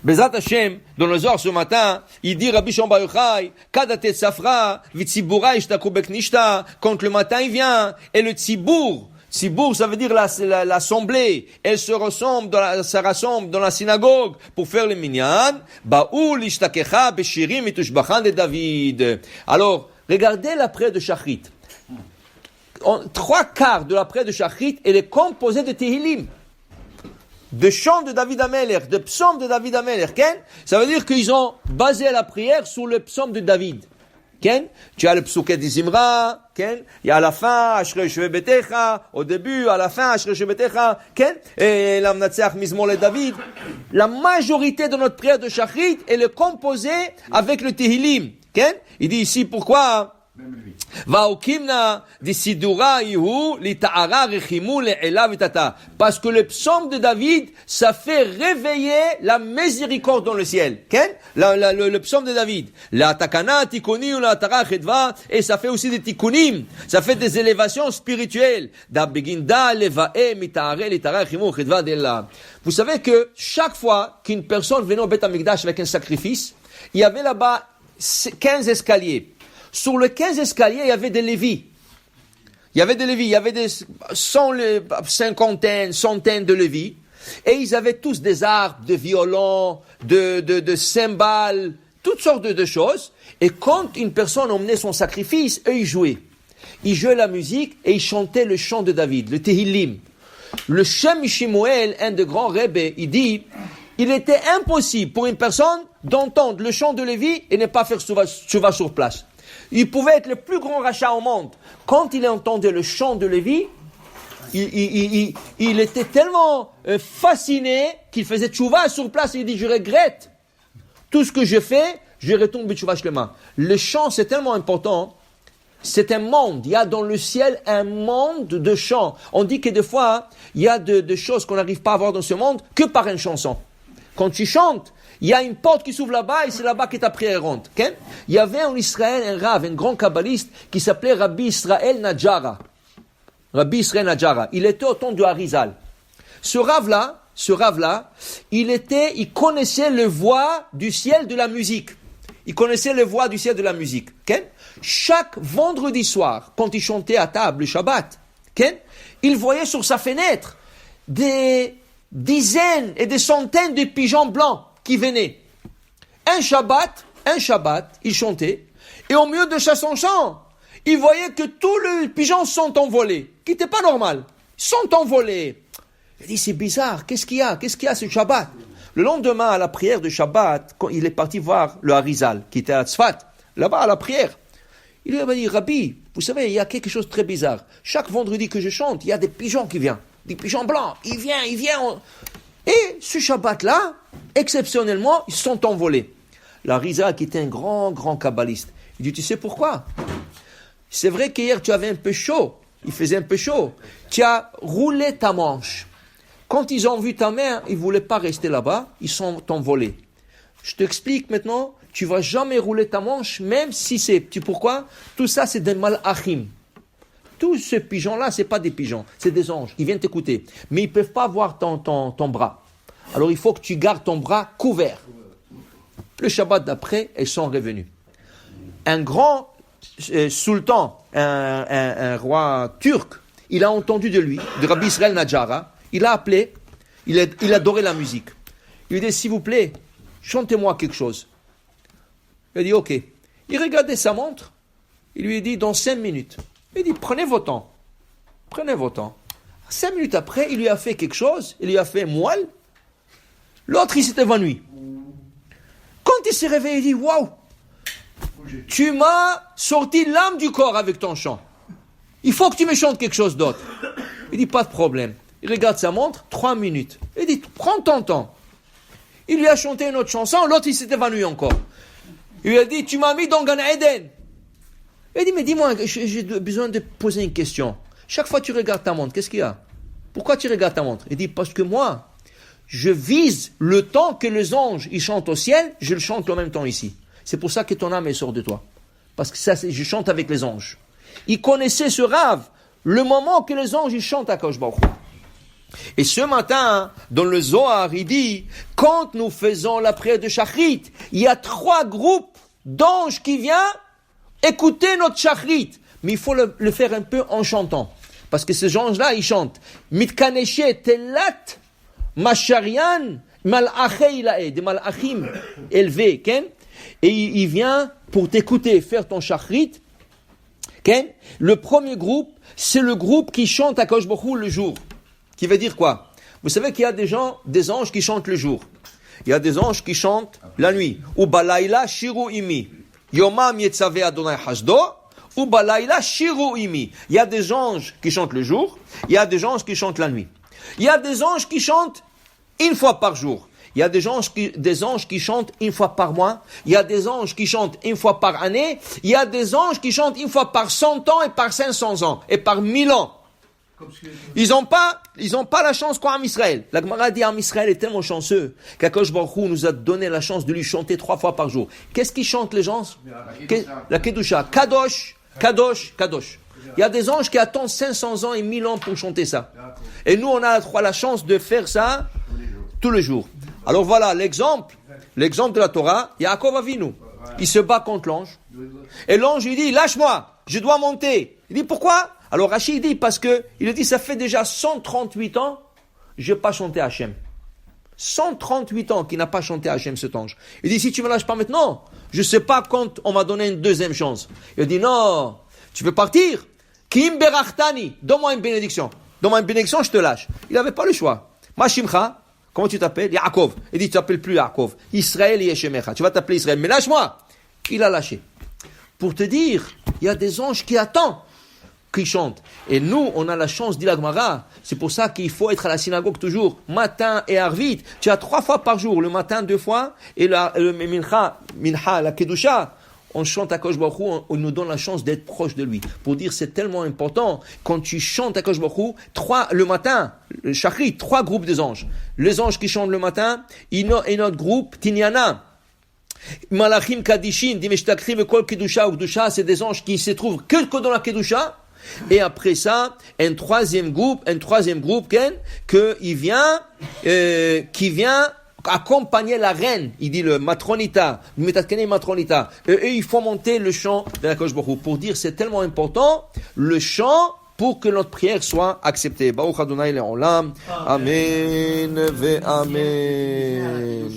Bezrat Hashem, dans le Zohar ce matin, il dit Rabbi Shimon Bar Yochai, Kadatet Safra, Vitzibura Ishtaku Beknishta, quand le matin il vient, et le Tzibour, ça veut dire l'assemblée, elle se rassemble dans la synagogue pour faire le minyan, Ba'ul Ishtakecha Beshirim Mitushbachan de David. Alors, regardez la prière de Shachrit. 3/4 de la prière de Shachrit, elle est composée de Tehillim. De chants de David Ameler, de psaumes de David Ameler, ça veut dire qu'ils ont basé la prière sur le psaume de David. Tu as le psuket d'Izimra, il y a à la fin, Ashrei Shebetecha, au début, à la fin, Ashrei Shebetecha, et l'Amnatseach Mizmor le David. La majorité de notre prière de Shachrit, elle est composée avec le Tehillim. Il dit ici pourquoi? Vaokimna disidura ihu lita'ara rechimu le'ela vitata. Parce que le psaume de David, ça fait réveiller la miséricorde dans le ciel. Le psaume de David. La takana tikuni ou la tara chedva. Et ça fait aussi des tikunim. Ça fait des élévations spirituelles. Da beginda levae mita'are lita'ara rechimu chedva d'Ella. Vous savez que chaque fois qu'une personne venait au Beth Amikdash avec un sacrifice, il y avait là-bas 15 escaliers. Sur les 15 escaliers, il y avait des lévis. Il y avait des cinquantaines, centaines de lévis. Et ils avaient tous des harpes, des violons, de cymbales, toutes sortes de choses. Et quand une personne emmenait son sacrifice, eux, ils jouaient. Ils jouaient la musique et ils chantaient le chant de David, le Tehillim. Le Shem Mishimuel, un des grands Rebbe, il dit, il était impossible pour une personne d'entendre le chant de Lévi et ne pas faire Tchouva sur place. Il pouvait être le plus grand rachat au monde. Quand il entendait le chant de Lévi, il était tellement fasciné qu'il faisait tchouva sur place. Il dit, je regrette tout ce que je fais, je retourne b'tchouva shlema. Le chant, c'est tellement important. C'est un monde. Il y a dans le ciel un monde de chants. On dit que des fois, il y a de choses qu'on n'arrive pas à voir dans ce monde que par une chanson. Quand tu chantes, il y a une porte qui s'ouvre là-bas et c'est là-bas que ta prière rentre. Okay? Il y avait en Israël un rav, un grand kabbaliste qui s'appelait Rabbi Israël Najara. Rabbi Israël Najara. Il était au temps du Harizal. Ce rav-là, il connaissait le voix du ciel de la musique. Il connaissait le voix du ciel de la musique. Okay? Chaque vendredi soir, quand il chantait à table le Shabbat, okay? Il voyait sur sa fenêtre des dizaines et des centaines de pigeons blancs qui venaient. Un Shabbat, il chantait, et au milieu de son chant, il voyait que tous les pigeons sont envolés, qui n'était pas normal. Ils sont envolés. Il dit, c'est bizarre, qu'est-ce qu'il y a ce Shabbat? Le lendemain, à la prière de Shabbat, quand il est parti voir le Harizal, qui était à Tzfat, là-bas à la prière, il lui a dit, Rabbi, vous savez, il y a quelque chose de très bizarre. Chaque vendredi que je chante, il y a des pigeons qui viennent. Des pigeons blancs, ils viennent. Et ce Shabbat-là, exceptionnellement, ils sont envolés. Le Harizal, qui était un grand kabbaliste, il dit, tu sais pourquoi? C'est vrai qu'hier, tu avais un peu chaud. Il faisait un peu chaud. Tu as roulé ta manche. Quand ils ont vu ta main, ils ne voulaient pas rester là-bas. Ils sont envolés. Je t'explique maintenant. Tu ne vas jamais rouler ta manche, même si c'est... Tu sais pourquoi? Tout ça, c'est des malachim. Tous ces pigeons-là, ce n'est pas des pigeons. C'est des anges. Ils viennent t'écouter. Mais ils ne peuvent pas voir ton bras. Alors, il faut que tu gardes ton bras couvert. Le Shabbat d'après, ils sont revenus. Un grand sultan, un roi turc, il a entendu de lui, de Rabbi Israël Najara, il a appelé, il adorait la musique. Il lui dit, s'il vous plaît, chantez-moi quelque chose. Il a dit, ok. Il regardait sa montre, il lui a dit, dans 5 minutes. Il dit, prenez votre temps. 5 minutes après, il lui a fait quelque chose, il lui a fait moelle. L'autre, il s'est évanoui. Quand il s'est réveillé, il dit, waouh, tu m'as sorti l'âme du corps avec ton chant. Il faut que tu me chantes quelque chose d'autre. Il dit, pas de problème. Il regarde sa montre, 3 minutes. Il dit, prends ton temps. Il lui a chanté une autre chanson, l'autre il s'est évanoui encore. Il lui a dit, tu m'as mis dans Gan Eden. Il dit, mais dis-moi, j'ai besoin de poser une question. Chaque fois que tu regardes ta montre, qu'est-ce qu'il y a? Pourquoi tu regardes ta montre? Il dit, parce que moi, je vise le temps que les anges ils chantent au ciel, je le chante en même temps ici. C'est pour ça que ton âme elle sort de toi. Parce que ça, je chante avec les anges. Il connaissait ce rave, le moment que les anges ils chantent à Kadosh Baruch Hu. Et ce matin, dans le Zohar, il dit, quand nous faisons la prière de Shachrit, il y a 3 groupes d'anges qui viennent écouter notre Shachrit. Mais il faut le faire un peu en chantant. Parce que ces anges-là, ils chantent. Mitkaneshe telat masharian malachei ilae, des malachim élevés, ken? Et il vient pour t'écouter, faire ton Shachrit. Ken? Le premier groupe, c'est le groupe qui chante à Kadosh Baruch Hu le jour. Qui veut dire quoi? Vous savez qu'il y a des anges qui chantent le jour. Il y a des anges qui chantent la nuit. Ou balayla shiru imi. Yomam yetzave Adonai hasdo. Ou balayla shiru imi. Il y a des anges qui chantent le jour. Il y a des anges qui chantent la nuit. Il y a des anges qui chantent une fois par jour. Il y a des anges qui chantent une fois par mois. Il y a des anges qui chantent une fois par année. Il y a des anges qui chantent une fois par 100 ans et par 500 ans et par 1000 ans. Ils n'ont pas la chance qu'Am Israël. La Gemara dit Am Israël est tellement chanceux qu'Akadosh Baruch Hu nous a donné la chance de lui chanter 3 fois par jour. Qu'est-ce qu'ils chantent les gens? La Kedusha. Kadosh, Kadosh, Kadosh. Il y a des anges qui attendent 500 ans et 1000 ans pour chanter ça. Et nous, on a la chance de faire ça tous les jours. Alors voilà l'exemple de la Torah. Yaakov Avinu, il se bat contre l'ange. Et l'ange lui dit, lâche-moi, je dois monter. Il dit, pourquoi? Alors Rachid dit, parce que, il dit, ça fait déjà 138 ans, je n'ai pas chanté Hachem. 138 ans qu'il n'a pas chanté Hachem, cet ange. Il dit, si tu ne me lâches pas maintenant, je ne sais pas quand on m'a donné une deuxième chance. Il dit, non, tu veux partir? Kim berachtani, donne-moi une bénédiction. Donne-moi une bénédiction, je te lâche. Il n'avait pas le choix. Mashimcha, comment tu t'appelles? Yaakov. Il dit, tu t'appelles plus Yaakov. Israël Yeshemecha. Tu vas t'appeler Israël. Mais lâche-moi. Il a lâché. Pour te dire, il y a des anges qui attendent, qui chantent. Et nous, on a la chance, dit la Gemara. C'est pour ça qu'il faut être à la synagogue toujours, matin et arvit. Tu as 3 fois par jour, le matin 2 fois, et le mincha, la kedusha. On chante à Kadosh Baruch Hu, on nous donne la chance d'être proche de lui. Pour dire, c'est tellement important. Quand tu chantes à Kadosh Baruch Hu, le matin, le Shachrit, 3 groupes des anges. Les anges qui chantent le matin, et notre groupe, Tinyana. Malachim Kadishin, Dimeshtakrim, Kol Kedusha ou Kedusha, c'est des anges qui se trouvent que dans la Kedusha. Et après ça, un troisième groupe, qui vient accompagner la reine. Il dit le matronita, le metatkene matronita. Et il faut monter le chant de la Kadosh Baruch Hu. Pour dire, c'est tellement important, le chant, pour que notre prière soit acceptée. Baruch Adonai Le'olam. Amen ve amen.